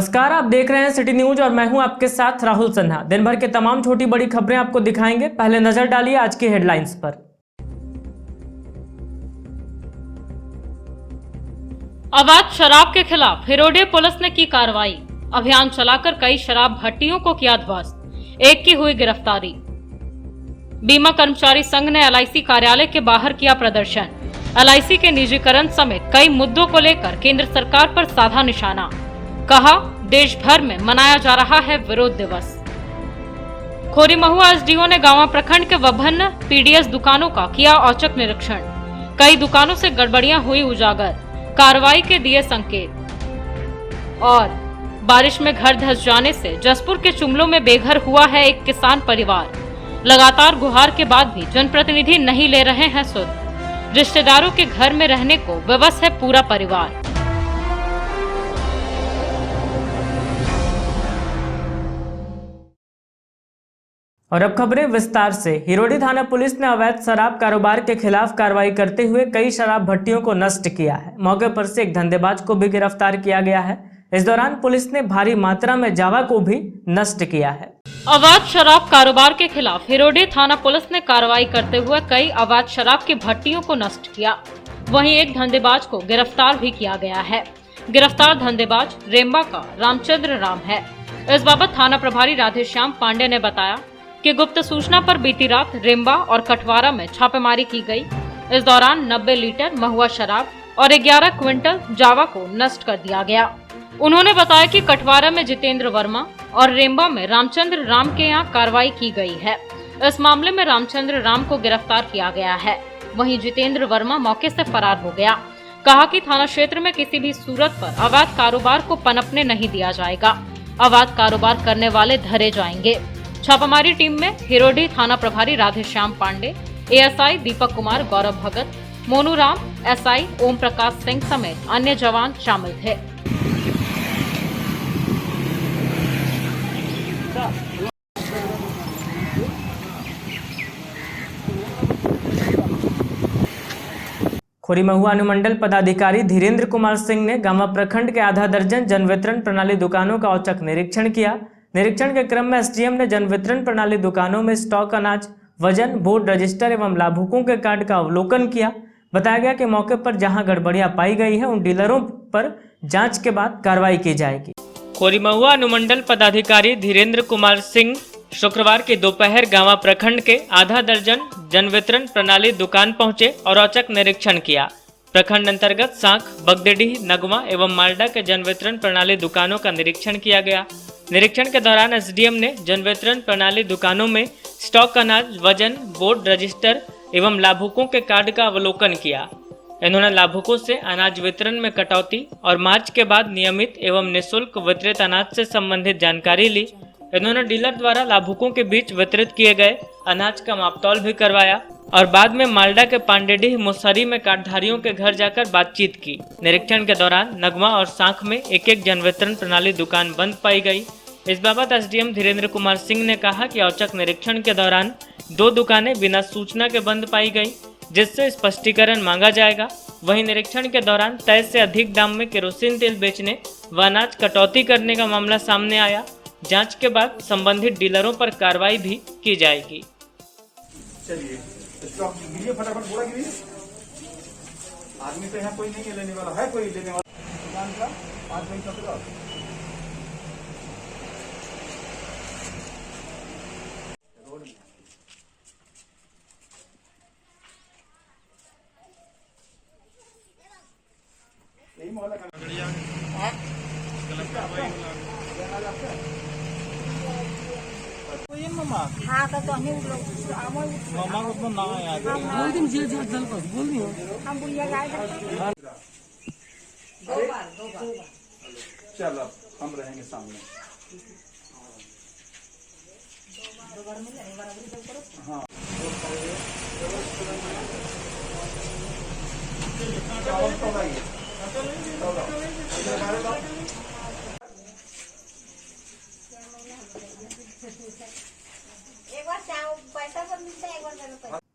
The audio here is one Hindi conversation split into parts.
नमस्कार, आप देख रहे हैं सिटी न्यूज और मैं हूं आपके साथ राहुल सिन्हा। दिन भर के तमाम छोटी बड़ी खबरें आपको दिखाएंगे। पहले नजर डालिए आज की हेडलाइंस पर। अवैध शराब के खिलाफ हिरोडे पुलिस ने की कार्रवाई। अभियान चलाकर कई शराब भट्टियों को किया ध्वस्त। एक की हुई गिरफ्तारी। बीमा कर्मचारी संघ ने एलआईसी कार्यालय के बाहर किया प्रदर्शन। एलआईसी के निजीकरण समेत कई मुद्दों को लेकर केंद्र सरकार पर साधा निशाना। कहा, देश भर में मनाया जा रहा है विरोध दिवस। खोरी महुआ एसडीओ ने गांवा प्रखंड के विभिन्न पीडीएस दुकानों का किया औचक निरीक्षण। कई दुकानों से गड़बड़ियां हुई उजागर, कार्रवाई के दिए संकेत। और बारिश में घर धंस जाने से जसपुर के चुमलों में बेघर हुआ है एक किसान परिवार। लगातार गुहार के बाद भी जनप्रतिनिधि नहीं ले रहे हैं सुध। रिश्तेदारों के घर में रहने को विवश है पूरा परिवार। और अब खबरें विस्तार से। हिरोडी थाना पुलिस ने अवैध शराब कारोबार के खिलाफ कार्रवाई करते हुए कई शराब भट्टियों को नष्ट किया है। मौके पर से एक धंधेबाज को भी गिरफ्तार किया गया है। इस दौरान पुलिस ने भारी मात्रा में जावा को भी नष्ट किया है। अवैध शराब कारोबार के खिलाफ हिरोडी थाना पुलिस ने कार्रवाई करते हुए कई अवैध शराब की भट्टियों को नष्ट किया। वहीं एक धंधेबाज को गिरफ्तार भी किया गया है। गिरफ्तार धंधेबाज रेम्बा का रामचंद्र राम है। इस बाबत थाना प्रभारी राधेश्याम पांडे ने बताया कि गुप्त सूचना पर बीती रात रेम्बा और कटवारा में छापेमारी की गई। इस दौरान 90 लीटर महुआ शराब और 11 क्विंटल जावा को नष्ट कर दिया गया। उन्होंने बताया कि कटवारा में जितेंद्र वर्मा और रेम्बा में रामचंद्र राम के यहाँ कार्रवाई की गई है। इस मामले में रामचंद्र राम को गिरफ्तार किया गया है। वहीं जितेंद्र वर्मा मौके से फरार हो गया। कहा कि थाना क्षेत्र में किसी भी सूरत पर अवैध कारोबार को पनपने नहीं दिया जाएगा। अवैध कारोबार करने वाले धरे जाएंगे। छापामारी टीम में हिरोडी थाना प्रभारी राधेश्याम पांडे, एएसआई दीपक कुमार, गौरव भगत, मोनू राम, एसआई ओम प्रकाश सिंह समेत अन्य जवान शामिल थे। खोरी महुआ अनुमंडल पदाधिकारी धीरेन्द्र कुमार सिंह ने गांवा प्रखंड के आधा दर्जन जन वितरण प्रणाली दुकानों का औचक निरीक्षण किया। निरीक्षण के क्रम में एसडीएम ने जन वितरण प्रणाली दुकानों में स्टॉक अनाज, वजन, बोर्ड, रजिस्टर एवं लाभुकों के कार्ड का अवलोकन किया। बताया गया कि मौके पर जहां गड़बड़ियां पाई गई है उन डीलरों पर जांच के बाद कार्रवाई की जाएगी। खोरी महुआ अनुमंडल पदाधिकारी धीरेन्द्र कुमार सिंह शुक्रवार की दोपहर गांवा प्रखंड के आधा दर्जन जन वितरण प्रणाली दुकान पहुंचे और औचक निरीक्षण किया। प्रखंड अंतर्गत सांख, बगदेडीह, नगवा एवं मालडा के जन वितरण प्रणाली दुकानों का निरीक्षण किया गया। निरीक्षण के दौरान एसडीएम ने जन वितरण प्रणाली दुकानों में स्टॉक अनाज, वजन, बोर्ड, रजिस्टर एवं लाभुकों के कार्ड का अवलोकन किया। इन्होंने लाभुकों से अनाज वितरण में कटौती और मार्च के बाद नियमित एवं निःशुल्क वितरित अनाज से संबंधित जानकारी ली। इन्होंने डीलर द्वारा लाभुकों के बीच वितरित किए गए अनाज का मापतौल भी करवाया और बाद में मालडा के पांडेडीह मुसहरी में कार्डधारियों के घर जाकर बातचीत की। निरीक्षण के दौरान नगवा और सांख में एक एक जन वितरण प्रणाली दुकान बंद पाई गई। इस बाबत एसडीएम धीरेन्द्र कुमार सिंह ने कहा कि औचक निरीक्षण के दौरान 2 दुकानें बिना सूचना के बंद पाई गई, जिससे स्पष्टीकरण मांगा जाएगा। वहीं निरीक्षण के दौरान तय से अधिक दाम में केरोसिन तेल बेचने व अनाज कटौती करने का मामला सामने आया। जांच के बाद संबंधित डीलरों पर कार्रवाई भी की जाएगी। चलिए फटाफट पूरा गिरिए। आदमी तो यहाँ कोई नहीं है लेने वाला, है कोई लेने वाला? दुकान का 5 बजे तक यही मोहल्ला का हाँ तो हम मामा को तो ना याद बोल दिन जेल जेल जल कर बोल दियो हम बुढ़िया गाय दो बार चल अब हम रहेंगे सामने। हाँ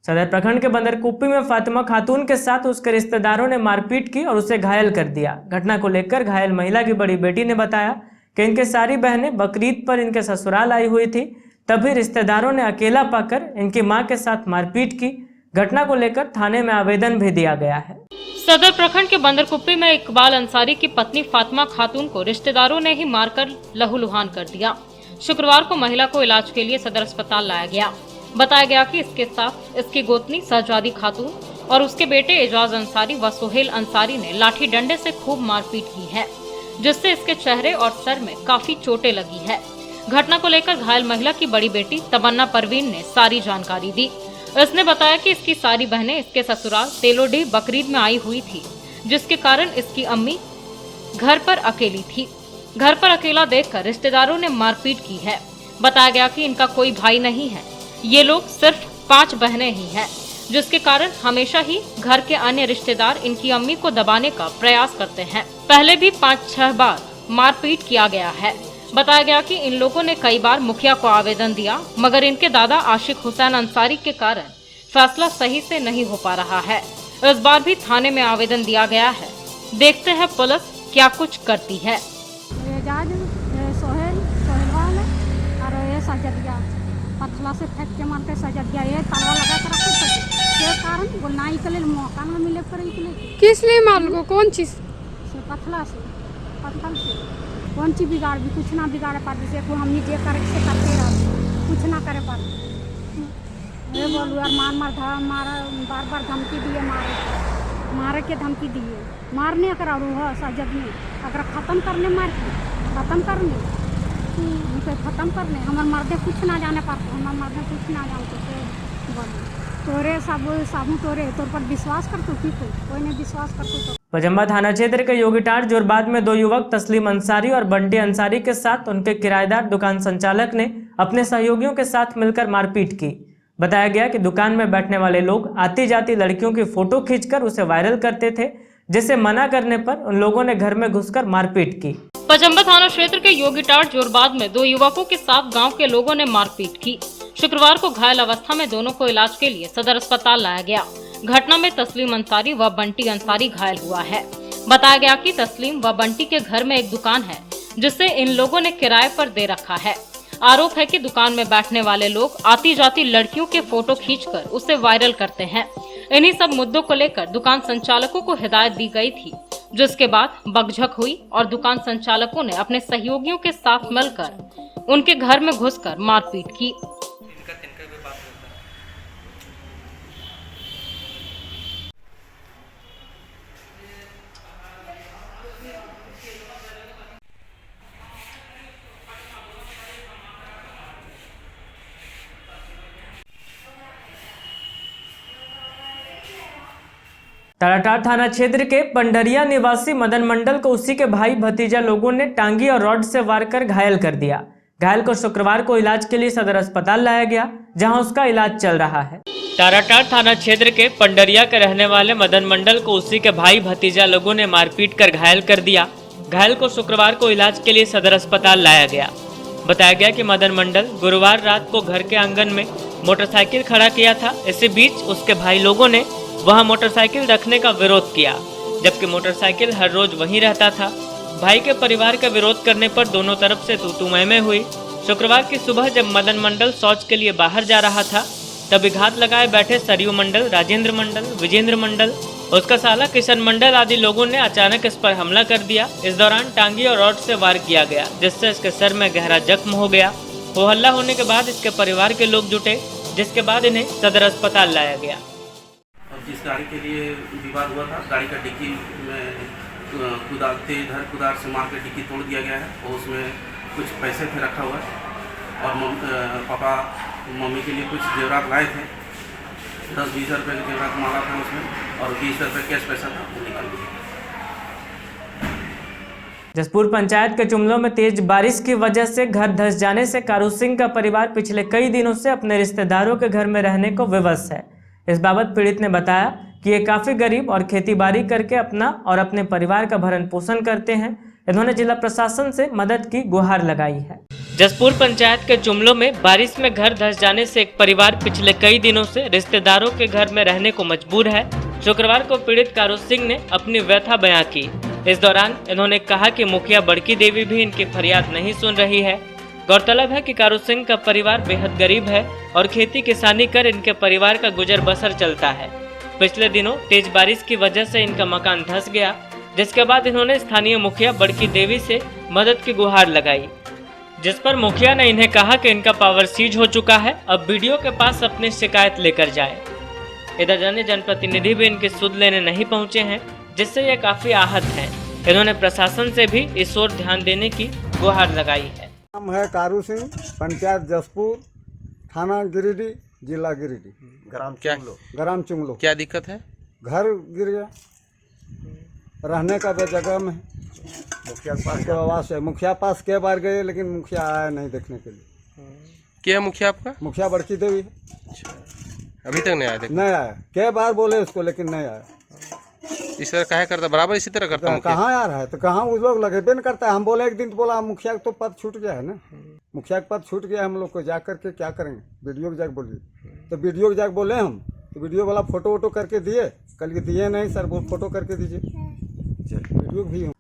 सदर प्रखंड के बंदरकुप्पी में फातिमा खातून के साथ उसके रिश्तेदारों ने मारपीट की और उसे घायल कर दिया। घटना को लेकर घायल महिला की बड़ी बेटी ने बताया कि इनके सारी बहनें बकरीद पर इनके ससुराल आई हुई थी। तभी रिश्तेदारों ने अकेला पाकर इनकी मां के साथ मारपीट की। घटना को लेकर थाने में आवेदन भी दिया गया है। सदर प्रखंड के बंदरकुप्पी में इकबाल अंसारी की पत्नी फातिमा खातून को रिश्तेदारों ने ही मारकर लहूलुहान कर दिया। शुक्रवार को महिला को इलाज के लिए सदर अस्पताल लाया गया। बताया गया कि इसके साथ इसकी गोतनी शहजादी खातून और उसके बेटे एजाज अंसारी व सुहेल अंसारी ने लाठी डंडे से खूब मारपीट की है, जिससे इसके चेहरे और सर में काफी चोटें लगी है। घटना को लेकर घायल महिला की बड़ी बेटी तमन्ना परवीन ने सारी जानकारी दी। इसने बताया कि इसकी सारी बहनें इसके ससुराल तेलोडी बकरीद में आई हुई थी, जिसके कारण इसकी अम्मी घर पर अकेली थी। घर पर अकेला देखकर रिश्तेदारों ने मारपीट की है। बताया गया कि इनका कोई भाई नहीं है, ये लोग सिर्फ 5 बहनें ही हैं, जिसके कारण हमेशा ही घर के अन्य रिश्तेदार इनकी अम्मी को दबाने का प्रयास करते हैं। पहले भी 5-6 बार मारपीट किया गया है। बताया गया कि इन लोगों ने कई बार मुखिया को आवेदन दिया, मगर इनके दादा आशिक हुसैन अंसारी के कारण फैसला सही से नहीं हो पा रहा है। इस बार भी थाने में आवेदन दिया गया है। देखते हैं पुलिस क्या कुछ करती है। एजाज सोहेलवाल और ये सजदिया पथला से फेंक के मारते सजदिया ये ताला लगा कर रखे थे, के कारण वो नाई के लिए मौका न मिले पर निकले। किस लिए मार को कौन चीज से पथला से पत्थर से कौन चीज बिगाड़ भी कुछ ना बिगाड़े पाते से को हमने जे करे से करते रह कुछ ना करे पाते। ये बोलू यार मार बार धमकी दिए, मारे के धमकी दिए, मारने कर रूह सजद ने अगर खत्म करने मार खत्म करने उनके खत्म करने हमारे मर्दे कुछ ना जाने पाते, हमारे मर्दे कुछ ना जानते। बोले तोरे साबू तोरे तोर पर विश्वास करते कि कोई नहीं विश्वास करते। तो पचम्बा थाना क्षेत्र के योगीटार जोरबाद में 2 युवक तस्लीम अंसारी और बंटी अंसारी के साथ उनके किराएदार दुकान संचालक ने अपने सहयोगियों के साथ मिलकर मारपीट की। बताया गया कि दुकान में बैठने वाले लोग आती जाती लड़कियों की फोटो खींचकर उसे वायरल करते थे, जिसे मना करने पर उन लोगों ने घर में घुसकर मारपीट की। पचम्बा थाना क्षेत्र के योगीटार जोरबाद में 2 युवकों के साथ गांव के लोगों ने मारपीट की। शुक्रवार को घायल अवस्था में दोनों को इलाज के लिए सदर अस्पताल लाया गया। घटना में तस्लीम अंसारी व बंटी अंसारी घायल हुआ है। बताया गया कि तस्लीम व बंटी के घर में एक दुकान है, जिसे इन लोगों ने किराए पर दे रखा है। आरोप है कि दुकान में बैठने वाले लोग आती जाती लड़कियों के फोटो खींचकर उसे वायरल करते हैं। इन्हीं सब मुद्दों को लेकर दुकान संचालकों को हिदायत दी गई थी, जिसके बाद बकझक हुई और दुकान संचालकों ने अपने सहयोगियों के साथ मिलकर उनके घर में घुसकर मारपीट की। ताराटार थाना क्षेत्र के पंडरिया निवासी मदन मंडल को उसी के भाई भतीजा लोगों ने टांगी और रॉड से वार कर घायल कर दिया। घायल को शुक्रवार को इलाज के लिए सदर अस्पताल लाया गया, जहां उसका इलाज चल रहा है। ताराटार थाना क्षेत्र के पंडरिया के रहने वाले मदन मंडल को उसी के भाई भतीजा लोगों ने मारपीट कर घायल कर दिया। घायल को शुक्रवार को इलाज के लिए सदर अस्पताल लाया गया। बताया गया कि मदन मंडल गुरुवार रात को घर के आंगन में मोटरसाइकिल खड़ा किया था। इसी बीच उसके भाई लोगों ने वहां मोटरसाइकिल रखने का विरोध किया, जबकि मोटरसाइकिल हर रोज वहीं रहता था। भाई के परिवार का विरोध करने पर दोनों तरफ से तू-तू मैं-मैं हुई। शुक्रवार की सुबह जब मदन मंडल शौच के लिए बाहर जा रहा था, तभी घात लगाए बैठे सरयू मंडल, राजेंद्र मंडल, विजेंद्र मंडल, उसका साला किशन मंडल आदि लोगों ने अचानक इस पर हमला कर दिया। इस दौरान टांगी और रॉड से वार किया गया, जिससे इसके सर में गहरा जख्म हो गया। हो हल्ला होने के बाद इसके परिवार के लोग जुटे, जिसके बाद इन्हें सदर अस्पताल लाया गया। जिस गाड़ी के लिए विवाद हुआ था, गाड़ी का डिक्की में कुदार से मार के डिक्की तोड़ दिया गया है और उसमें कुछ पैसे थे रखा हुआ और पापा मम्मी के लिए कुछ जेवरात लाए थे। 10-20 रुपये के जेवरात मांगा था उसमें और 20 रुपये कैश पैसा था, वो निकाल दिया। जसपुर पंचायत के चुमलों में तेज बारिश की वजह से घर धंस जाने से कारू सिंह का परिवार पिछले कई दिनों से अपने रिश्तेदारों के घर में रहने को विवश है। इस बाबत पीड़ित ने बताया कि ये काफी गरीब और खेतीबाड़ी करके अपना और अपने परिवार का भरण पोषण करते हैं। इन्होंने जिला प्रशासन से मदद की गुहार लगाई है। जसपुर पंचायत के चुमलों में बारिश में घर धंस जाने से एक परिवार पिछले कई दिनों से रिश्तेदारों के घर में रहने को मजबूर है। शुक्रवार को पीड़ित कारू सिंह ने अपनी व्यथा बयां की। इस दौरान इन्होंने कहा कि मुखिया बड़की देवी भी इनकी फरियाद नहीं सुन रही है। गौरतलब है कि कारू सिंह का परिवार बेहद गरीब है और खेती किसानी कर इनके परिवार का गुजर बसर चलता है। पिछले दिनों तेज बारिश की वजह से इनका मकान धंस गया, जिसके बाद इन्होंने स्थानीय मुखिया बड़की देवी से मदद की गुहार लगाई, जिस पर मुखिया ने इन्हें कहा कि इनका पावर सीज हो चुका है, अब बीडीओ के पास अपनी शिकायत लेकर जाए। इधर अन्य जनप्रतिनिधि भी इनकी सुध लेने नहीं पहुंचे हैं, जिससे ये काफी आहत हैं। इन्होंने प्रशासन से भी इस ओर ध्यान देने की गुहार लगाई है। नाम है कारू सिंह, पंचायत जसपुर, थाना गिरिडीह, जिला गिरिडीह, ग्राम चुंगलो। क्या दिक्कत है? घर गिर गया, रहने का जगह में मुखिया के आवास है। मुखिया पास कई बार गए लेकिन मुखिया आया नहीं देखने के लिए। क्या है मुखिया आपका? मुखिया बड़की देवी है। अच्छा, अभी तक नहीं आया? नहीं आया, कई बार बोले उसको लेकिन नहीं आया। इस तरह काहे करता? बराबर इसी तरह करता मुखिया? कहाँ आ रहा है तो कहाँ वो लोग लगे नहीं करता है। हम बोले एक दिन तो बोला मुखिया का तो पद छूट गया है ना, मुखिया का पद छूट गया, हम लोग को जा करके क्या करेंगे? वीडियो के जाके बोलिए, तो वीडियो के जाके बोले हम, तो वीडियो वाला फोटो वोटो करके दिए, कल के दिए नहीं सर, वो फोटो करके दीजिए।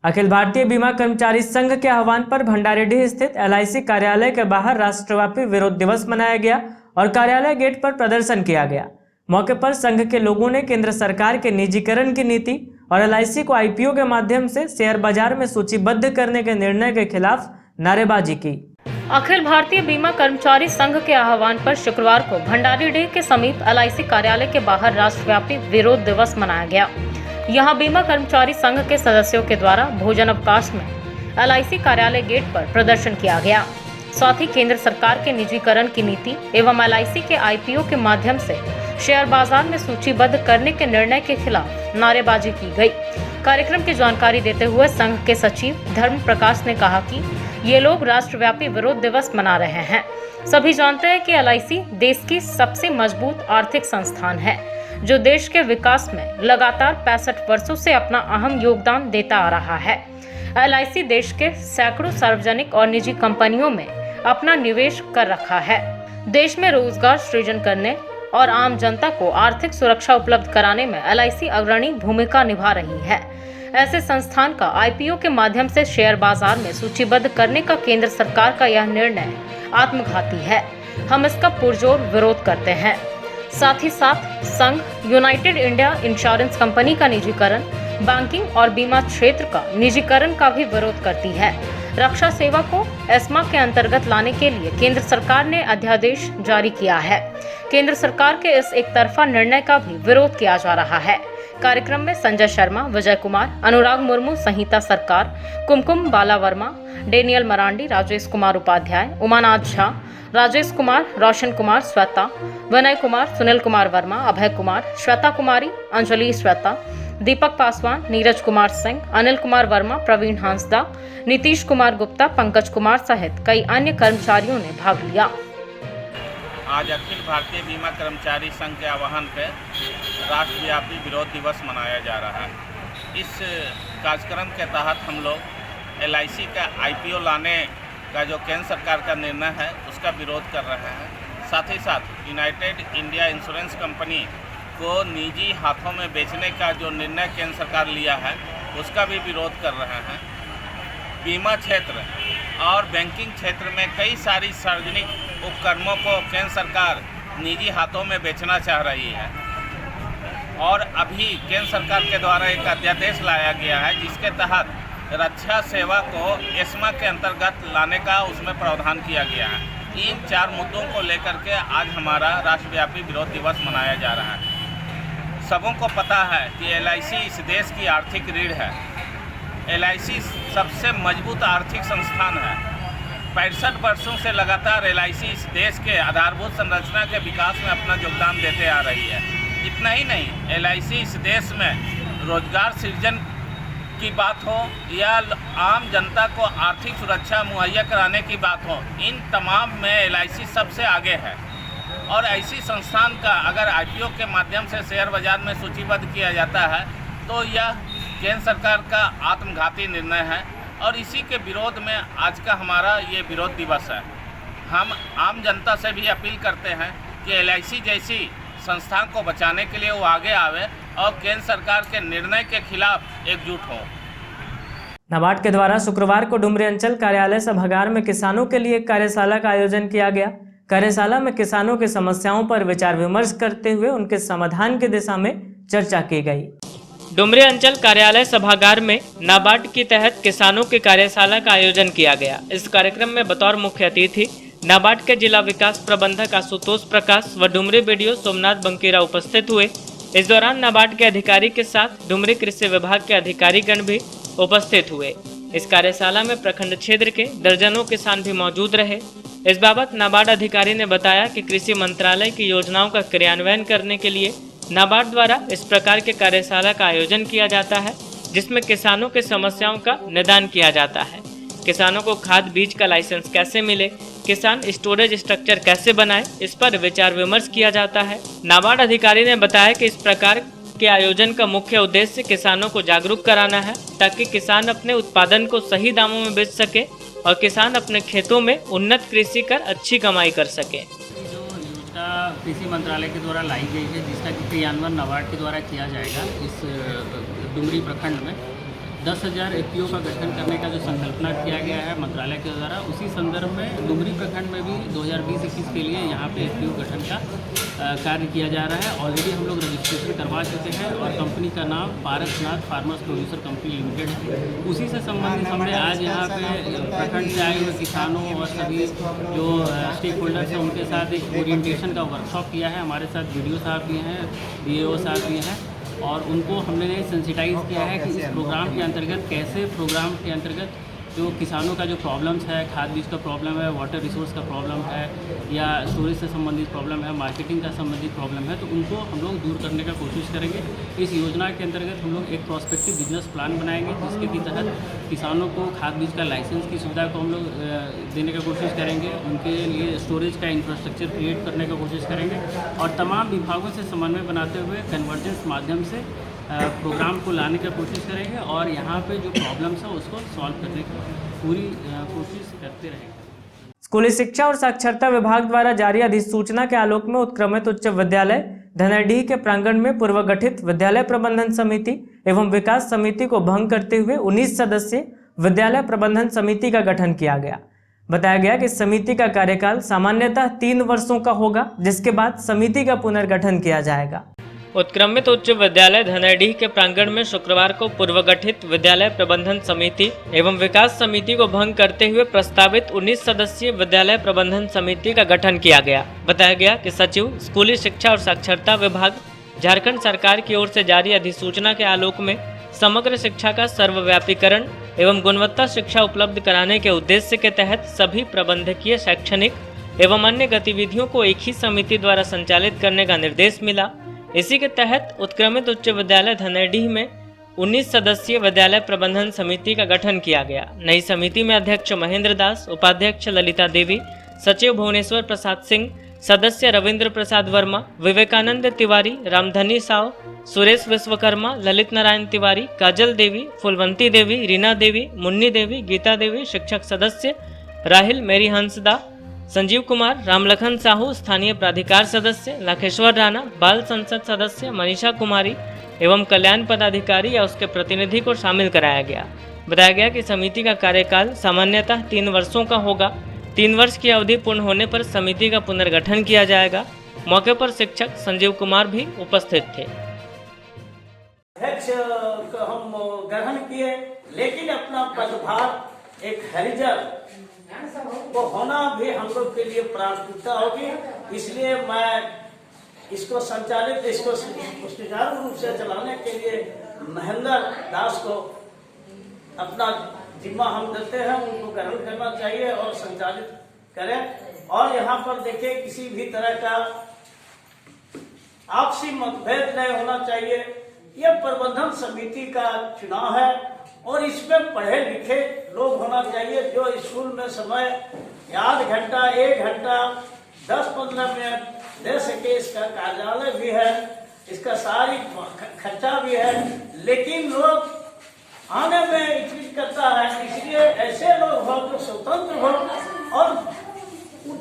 अखिल भारतीय बीमा कर्मचारी संघ के आह्वान पर भंडारीडीह स्थित LIC कार्यालय के बाहर राष्ट्रव्यापी विरोध दिवस मनाया गया और कार्यालय गेट पर प्रदर्शन किया गया। मौके पर संघ के लोगों ने केंद्र सरकार के निजीकरण की नीति और LIC को IPO के माध्यम से शेयर बाजार में सूचीबद्ध करने के निर्णय के खिलाफ नारेबाजी की। अखिल भारतीय बीमा कर्मचारी संघ के आह्वान पर शुक्रवार को भंडारीडीह के समीप LIC कार्यालय के बाहर राष्ट्रव्यापी विरोध दिवस मनाया गया। यहां बीमा कर्मचारी संघ के सदस्यों के द्वारा भोजन अवकाश में LIC कार्यालय गेट पर प्रदर्शन किया गया। साथ ही केंद्र सरकार के निजीकरण की नीति एवं LIC के IPO के माध्यम से शेयर बाजार में सूचीबद्ध करने के निर्णय के खिलाफ नारेबाजी की गई। कार्यक्रम की जानकारी देते हुए संघ के सचिव धर्म प्रकाश ने कहा कि ये लोग राष्ट्रव्यापी विरोध दिवस मना रहे हैं। सभी जानते हैं कि LIC देश की सबसे मजबूत आर्थिक संस्थान है, जो देश के विकास में लगातार 65 वर्षों से अपना अहम योगदान देता आ रहा है। LIC देश के सैकड़ों सार्वजनिक और निजी कंपनियों में अपना निवेश कर रखा है। देश में रोजगार सृजन करने और आम जनता को आर्थिक सुरक्षा उपलब्ध कराने में LIC अग्रणी भूमिका निभा रही है। ऐसे संस्थान का IPO के माध्यम से शेयर बाजार में सूचीबद्ध करने का केंद्र सरकार का यह निर्णय आत्मघाती है। हम इसका पुरजोर विरोध करते हैं। साथ ही साथ संघ यूनाइटेड इंडिया इंश्योरेंस कंपनी का निजीकरण, बैंकिंग और बीमा क्षेत्र का निजीकरण का भी विरोध करती है। रक्षा सेवा को एस्मा के अंतर्गत लाने के लिए केंद्र सरकार ने अध्यादेश जारी किया है। केंद्र सरकार के इस एक तरफा निर्णय का भी विरोध किया जा रहा है। कार्यक्रम में संजय शर्मा, विजय कुमार, अनुराग मुर्मू, संहिता सरकार, कुमकुम बाला वर्मा, डेनियल मरांडी, राजेश कुमार उपाध्याय, उमानाथ झा, राजेश कुमार, रोशन कुमार, श्वेता, विनय कुमार, सुनील कुमार वर्मा, अभय कुमार, श्वेता कुमारी, अंजलि श्वेता, दीपक पासवान, नीरज कुमार सिंह, अनिल कुमार वर्मा, प्रवीण हांसदा, नीतीश कुमार गुप्ता, पंकज कुमार सहित कई अन्य कर्मचारियों ने भाग लिया। आज अखिल भारतीय बीमा कर्मचारी संघ के आह्वान पर राष्ट्रव्यापी विरोध दिवस मनाया जा रहा है। इस कार्यक्रम के तहत हम लोग LIC का IPO लाने का जो केंद्र सरकार का निर्णय है उसका विरोध कर रहे हैं। साथ ही साथ यूनाइटेड इंडिया इंश्योरेंस कंपनी को निजी हाथों में बेचने का जो निर्णय केंद्र सरकार लिया है उसका भी विरोध कर रहे हैं। बीमा क्षेत्र और बैंकिंग क्षेत्र में कई सारी सार्वजनिक उपक्रमों को केंद्र सरकार निजी हाथों में बेचना चाह रही है और अभी केंद्र सरकार के द्वारा एक अध्यादेश लाया गया है जिसके तहत रक्षा सेवा को एस्मा के अंतर्गत लाने का उसमें प्रावधान किया गया है। इन 4 मुद्दों को लेकर के आज हमारा राष्ट्रव्यापी विरोध दिवस मनाया जा रहा है। सबों को पता है कि LIC इस देश की आर्थिक रीढ़ है। LIC सबसे मजबूत आर्थिक संस्थान है। 65 वर्षों से लगातार LIC इस देश के आधारभूत संरचना के विकास में अपना योगदान देते आ रही है। इतना ही नहीं, LIC इस देश में रोजगार सृजन की बात हो या आम जनता को आर्थिक सुरक्षा मुहैया कराने की बात हो, इन तमाम में LIC सबसे आगे है। और ऐसी संस्थान का अगर IPO के माध्यम से शेयर बाजार में सूचीबद्ध किया जाता है तो यह केंद्र सरकार का आत्मघाती निर्णय है और इसी के विरोध में आज का हमारा ये विरोध दिवस है। हम आम जनता से भी अपील करते हैं कि LIC जैसी संस्थान को बचाने के लिए वो आगे आवे और केंद्र सरकार के निर्णय के खिलाफ एकजुट हो। नाबार्ड के द्वारा शुक्रवार को डुमरी अंचल कार्यालय सभागार में किसानों के लिए एक कार्यशाला का आयोजन किया गया। कार्यशाला में किसानों की समस्याओं पर विचार विमर्श करते हुए उनके समाधान की दिशा में चर्चा की गई। डुमरी अंचल कार्यालय सभागार में नाबार्ड के तहत किसानों की कार्यशाला का आयोजन किया गया। इस कार्यक्रम में बतौर मुख्य अतिथि नाबार्ड के जिला विकास प्रबंधक आशुतोष प्रकाश व डुमरी बीडीओ सोमनाथ बंकीरा उपस्थित हुए। इस दौरान नाबार्ड के अधिकारी के साथ डुमरी कृषि विभाग के अधिकारीगण भी उपस्थित हुए। इस कार्यशाला में प्रखंड क्षेत्र के दर्जनों किसान भी मौजूद रहे। इस बाबत नाबार्ड अधिकारी ने बताया कि कृषि मंत्रालय की योजनाओं का क्रियान्वयन करने के लिए नाबार्ड द्वारा इस प्रकार के कार्यशाला का आयोजन किया जाता है, जिसमें किसानों की समस्याओं का निदान किया जाता है। किसानों को खाद बीज का लाइसेंस कैसे मिले, किसान स्टोरेज स्ट्रक्चर कैसे बनाए, इस पर विचार विमर्श किया जाता है। नाबार्ड अधिकारी ने बताया कि इस प्रकार के आयोजन का मुख्य उद्देश्य किसानों को जागरूक कराना है, ताकि किसान अपने उत्पादन को सही दामों में बेच सके और किसान अपने खेतों में उन्नत कृषि कर अच्छी कमाई कर सके। जो योजना कृषि मंत्रालय के द्वारा लाई गई है, जिसका क्रियान्वयन नाबार्ड के द्वारा किया जाएगा, इस डुमरी प्रखंड में 10,000 एफपीओ का गठन करने का जो संकल्पना किया गया है मंत्रालय के द्वारा, उसी संदर्भ में डुमरी प्रखंड में भी 2020-21 के लिए यहाँ पे एफपीओ गठन का कार्य किया जा रहा है। ऑलरेडी हम लोग रजिस्ट्रेशन करवा चुके हैं और कंपनी का नाम Parasnath farmers producer company limited है। उसी से संबंधित हमने आज यहाँ पे प्रखंड से आए हुए किसानों और सभी जो स्टेक होल्डर्स हैं उनके साथ एक ओरिएंटेशन का वर्कशॉप किया है। हमारे साथ बीडीओ साहब भी हैं, बीएओ साहब भी हैं और उनको हमने सेंसिटाइज किया है कि इस प्रोग्राम के अंतर्गत कैसे प्रोग्राम के अंतर्गत जो किसानों का जो प्रॉब्लम्स है, खाद बीज का प्रॉब्लम है, वाटर रिसोर्स का प्रॉब्लम है या स्टोरेज से संबंधित प्रॉब्लम है, मार्केटिंग का संबंधित प्रॉब्लम है, तो उनको हम लोग दूर करने का कोशिश करेंगे। इस योजना के अंतर्गत हम लोग एक प्रोस्पेक्टिव बिजनेस प्लान बनाएंगे, जिसके भी तहत किसानों को खाद बीज का लाइसेंस की सुविधा को हम लोग देने का कोशिश करेंगे। उनके लिए स्टोरेज का इंफ्रास्ट्रक्चर क्रिएट करने का कोशिश करेंगे और तमाम विभागों से समन्वय बनाते हुए कन्वर्जेंस माध्यम से प्रोग्राम को लाने की कोशिश करेंगे और यहाँ पे जो प्रॉब्लम्स है उसको सॉल्व करने की पूरी कोशिश करते रहेंगे। स्कूली शिक्षा और साक्षरता विभाग द्वारा जारी अधिसूचना के आलोक में उत्क्रमित उच्च विद्यालय धनाडीह के प्रांगण में पूर्व गठित विद्यालय प्रबंधन समिति एवं विकास समिति को भंग करते हुए 19 सदस्यीय विद्यालय प्रबंधन समिति का गठन किया गया। बताया गया कि समिति का कार्यकाल सामान्यतः 3 वर्षों का होगा, जिसके बाद समिति का पुनर्गठन किया जाएगा। उत्क्रमित उच्च विद्यालय धनाडीह के प्रांगण में शुक्रवार को पूर्व गठित विद्यालय प्रबंधन समिति एवं विकास समिति को भंग करते हुए प्रस्तावित 19 सदस्यीय विद्यालय प्रबंधन समिति का गठन किया गया। बताया गया कि सचिव स्कूली शिक्षा और साक्षरता विभाग झारखंड सरकार की ओर से जारी अधिसूचना के आलोक में समग्र शिक्षा का सर्वव्यापीकरण एवं गुणवत्ता शिक्षा उपलब्ध कराने के उद्देश्य के तहत सभी प्रबंधकीय, शैक्षणिक एवं अन्य गतिविधियों को एक ही समिति द्वारा संचालित करने का निर्देश मिला। इसी के तहत उत्क्रमित उच्च विद्यालय धनाडीह में 19 सदस्यीय विद्यालय प्रबंधन समिति का गठन किया गया। नई समिति में अध्यक्ष महेंद्र दास, उपाध्यक्ष ललिता देवी, सचिव भुवनेश्वर प्रसाद सिंह, सदस्य रविंद्र प्रसाद वर्मा, विवेकानंद तिवारी, रामधनी साव, सुरेश विश्वकर्मा, ललित नारायण तिवारी, काजल देवी, फुलवंती देवी, रीना देवी, मुन्नी देवी, गीता देवी, शिक्षक सदस्य राहिल मेरी हंसदा, संजीव कुमार, रामलखन साहू, स्थानीय प्राधिकार सदस्य लाखेश्वर राणा, बाल संसद सदस्य मनीषा कुमारी एवं कल्याण पदाधिकारी या उसके प्रतिनिधि को शामिल कराया गया। बताया गया कि समिति का कार्यकाल सामान्यतः 3 वर्षों का होगा। 3 वर्ष की अवधि पूर्ण होने पर समिति का पुनर्गठन किया जाएगा। मौके पर शिक्षक संजीव कुमार भी उपस्थित थे। अध्यक्ष हम ग्रहण किए, लेकिन अपना पदभार एक हरिजन वो होना भी हम लोग के लिए प्राथमिकता होगी। इसलिए मैं इसको संचालित, इसको सुचारू रूप से चलाने के लिए महेंद्र दास को अपना जिम्मा हम देते हैं। उनको ग्रहण करना चाहिए और संचालित करें। और यहाँ पर देखिए, किसी भी तरह का आपसी मतभेद नहीं होना चाहिए। यह प्रबंधन समिति का चुनाव है और इसमें पढ़े लिखे लोग होना चाहिए, जो स्कूल में समय आध घंटा, 1 घंटा, 10-15 मिनट दे सके। इसका कार्यालय भी है, इसका सारी खर्चा भी है, लेकिन लोग आने में इच्छित करता है। इसलिए ऐसे लोग हो जो स्वतंत्र हो और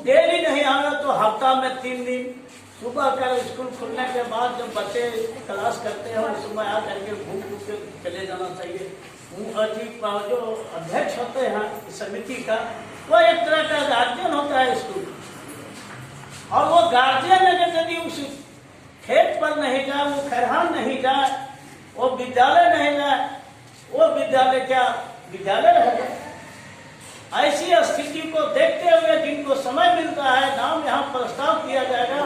डेली नहीं आना तो हफ्ता में 3 दिन सुबह कर स्कूल खुलने के बाद जब बच्चे क्लास करते हैं उस समय आ करके घूम के चले जाना चाहिए। जो अध्यक्ष होते हैं समिति का, वो एक तरह का गार्जियन होता है स्कूल का। और वो गार्जियन अगर यदि उस खेत पर नहीं जाए, वो खरिहान नहीं जाए, वो विद्यालय नहीं जाए, वो विद्यालय क्या विद्यालय रहेगा? ऐसी स्थिति को देखते हुए जिनको समय मिलता है, नाम यहाँ प्रस्ताव किया जाएगा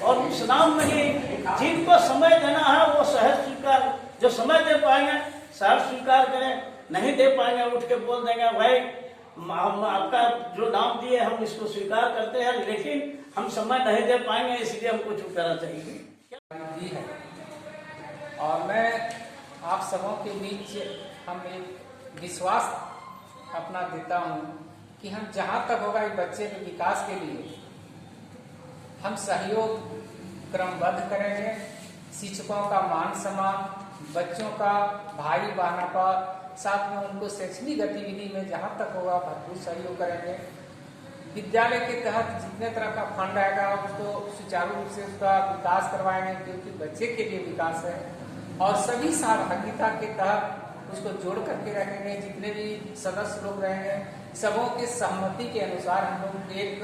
और उस नाम में ही जिनको समय देना है वो सहज स्वीकार, जो समय दे पाएंगे सहज स्वीकार करें, नहीं दे पाएंगे उठ के बोल देंगे भाई हम आपका जो नाम दिए हम इसको स्वीकार करते हैं, लेकिन हम समय नहीं दे पाएंगे इसलिए हमको चुप करना चाहिए। और मैं आप सबों के बीच हम एक विश्वास अपना देता हूँ कि हम जहाँ तक होगा इस बच्चे के विकास के लिए हम सहयोग क्रमबद्ध करेंगे। शिक्षकों का मान सम्मान, बच्चों का भाई बहनों साथ में उनको शैक्षणिक गतिविधि में जहाँ तक होगा भरपूर सहयोग करेंगे। विद्यालय के तहत जितने तरह का फंड आएगा उसको सुचारू रूप से उसका विकास करवाएंगे, क्योंकि बच्चे के लिए विकास है। और सभी सहभागिता के तहत उसको जोड़ करके रखेंगे। जितने भी सदस्य लोग रहेंगे सबों के सहमति के अनुसार हम लोग एक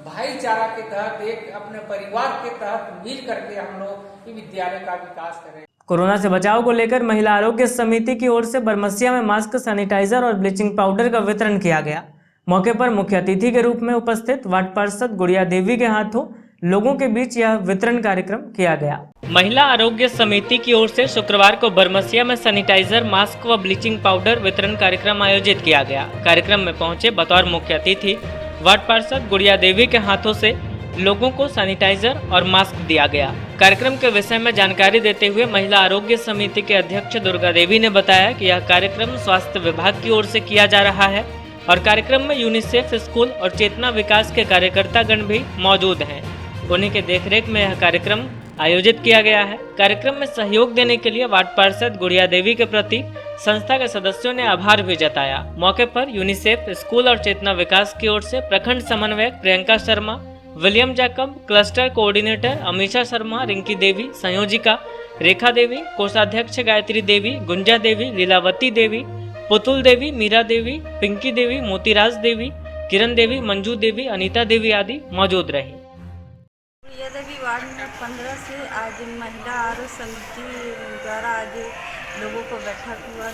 भाईचारा के तहत, एक अपने परिवार के तहत मिल करके हम लोग विद्यालय का विकास करें। कोरोना से बचाव को लेकर महिला आरोग्य समिति की ओर से बरमसिया में मास्क, सैनिटाइजर और ब्लीचिंग पाउडर का वितरण किया गया। मौके पर मुख्य अतिथि के रूप में उपस्थित वार्ड पार्षद गुड़िया देवी के हाथों लोगों के बीच यह वितरण कार्यक्रम किया गया। महिला आरोग्य समिति की ओर से शुक्रवार को बरमसिया में सैनिटाइजर, मास्क व ब्लीचिंग पाउडर वितरण कार्यक्रम आयोजित किया गया। कार्यक्रम में पहुंचे बतौर मुख्य अतिथि वार्ड पार्षद गुड़िया देवी के हाथों से लोगों को सैनिटाइजर और मास्क दिया गया। कार्यक्रम के विषय में जानकारी देते हुए महिला आरोग्य समिति के अध्यक्ष दुर्गा देवी ने बताया कि यह कार्यक्रम स्वास्थ्य विभाग की ओर से किया जा रहा है और कार्यक्रम में यूनिसेफ स्कूल और चेतना विकास के कार्यकर्तागण भी मौजूद हैं। उन्हीं के देखरेख में यह कार्यक्रम आयोजित किया गया है। कार्यक्रम में सहयोग देने के लिए वार्ड पार्षद गुड़िया देवी के प्रति संस्था के सदस्यों ने आभार भी जताया। मौके पर यूनिसेफ स्कूल और चेतना विकास की ओर से प्रखंड समन्वयक Priyanka Sharma, William Jacob, cluster coordinator Amisha Sharma, Rinki Devi, संयोजिका रेखा देवी, कोषाध्यक्ष गायत्री देवी, गुंजा देवी, लीलावती देवी, पुतुल देवी, मीरा देवी, पिंकी देवी, मोतीराज देवी, किरण देवी, मंजू देवी, अनीता देवी आदि मौजूद रही। देवी वार्ड नंबर 15 से आज महिला आरोग्य समिति द्वारा आज लोगों को बैठक हुआ।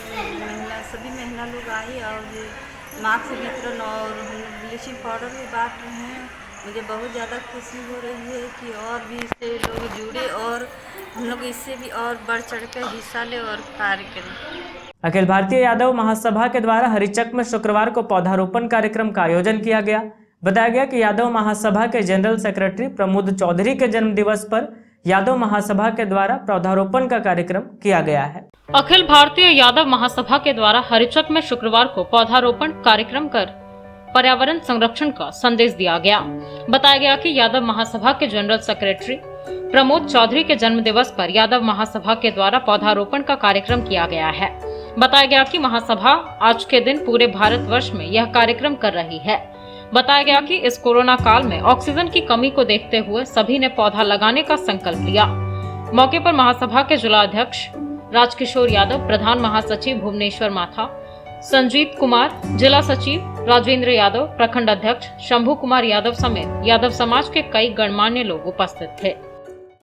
सभी महिला लोग आई और मास्क वितरण और ब्लीचिंग पाउडर भी बांट रहे हैं। मुझे बहुत ज़्यादा खुशी हो रही है कि और भी इससे लोग जुड़े और हम लोग इससे भी और बढ़ चढ़ कर हिस्सा लें और कार्य करें। अखिल भारतीय यादव महासभा के द्वारा हरिचक में शुक्रवार को पौधारोपण कार्यक्रम का आयोजन किया गया। बताया गया कि यादव महासभा के जनरल सेक्रेटरी प्रमोद चौधरी के जन्म दिवस पर यादव महासभा के द्वारा पौधारोपण का कार्यक्रम किया गया है। अखिल भारतीय यादव महासभा के द्वारा हरिचक में शुक्रवार को पौधारोपण कार्यक्रम कर पर्यावरण संरक्षण का संदेश दिया गया। बताया गया कि यादव महासभा के जनरल सेक्रेटरी प्रमोद चौधरी के जन्म दिवस पर यादव महासभा के द्वारा पौधारोपण का कार्यक्रम किया गया है। बताया गया कि महासभा आज के दिन पूरे भारतवर्ष में यह कार्यक्रम कर रही है। बताया गया कि इस कोरोना काल में ऑक्सीजन की कमी को देखते हुए सभी ने पौधा लगाने का संकल्प लिया। मौके पर महासभा के जिला अध्यक्ष राजकिशोर यादव, प्रधान महासचिव भुवनेश्वर माथा, संजीत कुमार, जिला सचिव राजेंद्र यादव, प्रखंड अध्यक्ष शंभू कुमार यादव समेत यादव समाज के कई गणमान्य लोग उपस्थित थे।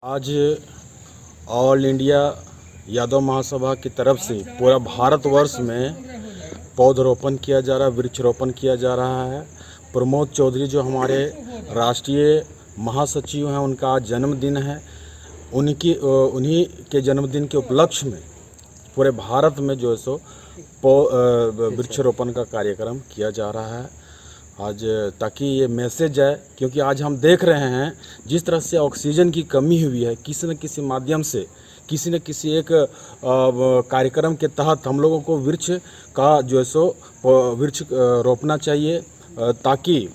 आज ऑल इंडिया यादव महासभा की तरफ से पूरा भारतवर्ष में पौधरोपण किया जा रहा है, वृक्षरोपण किया जा रहा है। प्रमोद चौधरी जो हमारे राष्ट्रीय महासचिव हैं, उनका आज जन्मदिन है। उन्हीं के जन्मदिन के उपलक्ष्य में पूरे भारत में जो है सो वृक्षरोपण का कार्यक्रम किया जा रहा है आज, ताकि ये मैसेज है, क्योंकि आज हम देख रहे हैं जिस तरह से ऑक्सीजन की कमी हुई है, किसी न किसी माध्यम से किसी न किसी एक कार्यक्रम के तहत हम लोगों को वृक्ष का जो है सो वृक्ष रोपना चाहिए, ताकि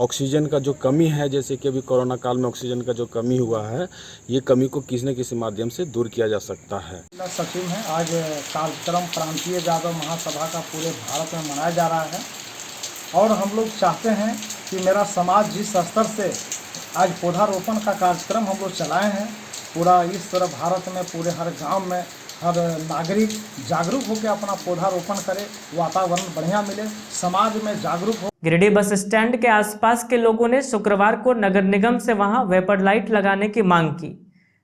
ऑक्सीजन का जो कमी है, जैसे कि अभी कोरोना काल में ऑक्सीजन का जो कमी हुआ है, ये कमी को किसी न किसी माध्यम से दूर किया जा सकता है। सचिव हैं, आज कार्यक्रम प्रांतीय यादव महासभा का पूरे भारत में मनाया जा रहा है और हम लोग चाहते हैं कि मेरा समाज जिस स्तर से आज पौधारोपण का कार्यक्रम हम लोग चलाए हैं, पूरा इस तरह भारत में पूरे हर गांव में अब नागरिक जागरूक होकर अपना पौधारोपण करे, वातावरण बढ़िया मिले, समाज में जागरूक हो। गिरिडीह बस स्टैंड के आसपास के लोगों ने शुक्रवार को नगर निगम से वहां वेपर लाइट लगाने की मांग की।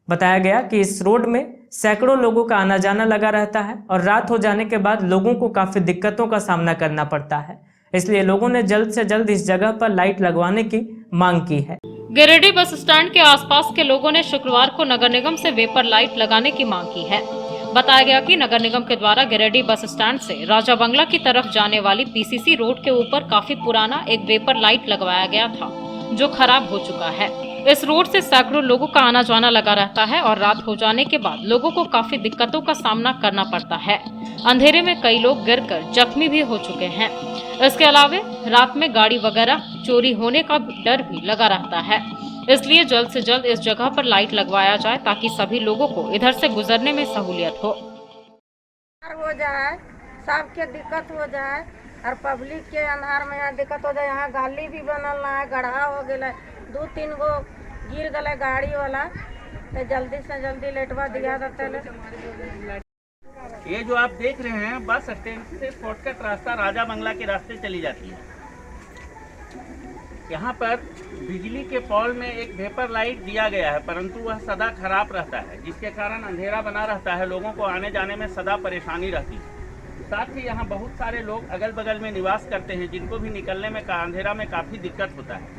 बताया गया कि इस रोड में सैकड़ों लोगों का आना जाना लगा रहता है और रात हो जाने के बाद लोगों को काफी दिक्कतों का सामना करना पड़ता है, इसलिए लोगों ने जल्द से जल्द इस जगह पर लाइट लगवाने की मांग की है। गिरिडीह बस स्टैंड के आसपास के लोगों ने शुक्रवार को नगर निगम से वेपर लाइट लगाने की मांग की है। बताया गया कि नगर निगम के द्वारा गिरिडीह बस स्टैंड से राजा बंगला की तरफ जाने वाली पीसीसी रोड के ऊपर काफी पुराना एक वेपर लाइट लगवाया गया था, जो खराब हो चुका है। इस रोड से सैकड़ों लोगों का आना जाना लगा रहता है और रात हो जाने के बाद लोगों को काफी दिक्कतों का सामना करना पड़ता है। अंधेरे में कई लोग गिरकर जख्मी भी हो चुके हैं। इसके अलावा रात में गाड़ी वगैरह चोरी होने का डर भी लगा रहता है, इसलिए जल्द से जल्द इस जगह पर लाइट लगवाया जाए ताकि सभी लोगों को इधर से गुजरने में सहूलियत हो जाए, सबके दिक्कत हो जाए और पब्लिक के अंधार में यहाँ दिक्कत हो जाए। यहाँ गाली भी बनल ना है, गड्ढा हो गया, 2-3 गो गिर गए गाड़ी वाला, तो जल्दी से जल्दी लेटवा दिया जाता है। ये जो आप देख रहे हैं बस स्टैंड से शॉर्टकट रास्ता राजा बंगला के रास्ते चली जाती है। यहाँ पर बिजली के पोल में एक वेपर लाइट दिया गया है, परंतु वह सदा खराब रहता है, जिसके कारण अंधेरा बना रहता है, लोगों को आने जाने में सदा परेशानी रहती है। साथ ही यहाँ बहुत सारे लोग अगल बगल में निवास करते हैं, जिनको भी निकलने में अंधेरा में काफ़ी दिक्कत होता है।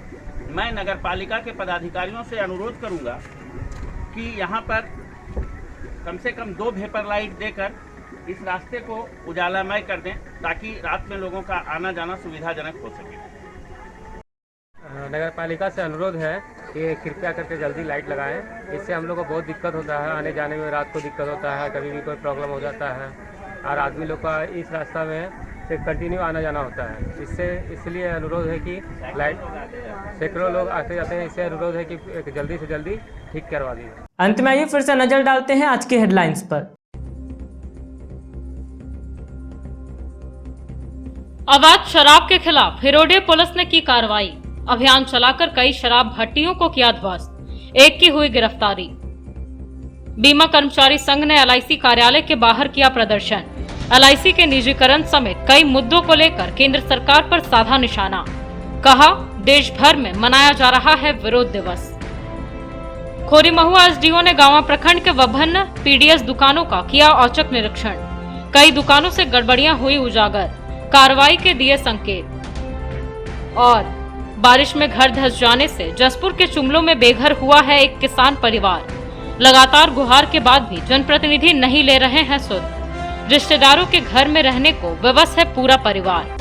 मैं नगर पालिका के पदाधिकारियों से अनुरोध करूँगा कि यहाँ पर कम से कम 2 वेपर लाइट देकर इस रास्ते को उजालामय कर दें, ताकि रात में लोगों का आना जाना सुविधाजनक हो सके। नगर पालिका से अनुरोध है कि कृपया करके जल्दी लाइट लगाएं। इससे हम लोग को बहुत दिक्कत होता है, आने जाने में रात को दिक्कत होता है, कभी भी कोई प्रॉब्लम हो जाता है और आदमी लोग का इस रास्ता में से कंटिन्यू आना जाना होता है। इसलिए अनुरोध है कि लाइट सैकड़ों लोग आते जाते हैं, इससे अनुरोध है कि जल्दी से जल्दी ठीक करवा दीजिए। अंत में आइए फिर से नजर डालते हैं आज की हेडलाइंस पर। अवैध शराब के खिलाफ हिरोडे पुलिस ने की कार्रवाई। अभियान चलाकर कई शराब भट्टियों को किया ध्वस्त, एक की हुई गिरफ्तारी। बीमा कर्मचारी संघ ने एलआईसी कार्यालय के बाहर किया प्रदर्शन। एलआईसी के निजीकरण समेत कई मुद्दों को लेकर केंद्र सरकार पर साधा निशाना। कहा, देश भर में मनाया जा रहा है विरोध दिवस। खोरी महुआ एसडीओ ने गांवा प्रखंड के विभिन्न पीडीएस दुकानों का किया औचक निरीक्षण। कई दुकानों से गड़बड़ियां हुई उजागर, कार्रवाई के दिए संकेत। और बारिश में घर धंस जाने से जसपुर के चुमलों में बेघर हुआ है एक किसान परिवार। लगातार गुहार के बाद भी जनप्रतिनिधि नहीं ले रहे हैं सुध। रिश्तेदारों के घर में रहने को विवश है पूरा परिवार।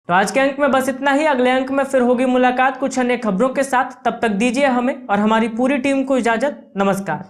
तो आज के अंक में बस इतना ही। अगले अंक में फिर होगी मुलाकात कुछ अन्य खबरों के साथ। तब तक दीजिए हमें और हमारी पूरी टीम को इजाजत। नमस्कार।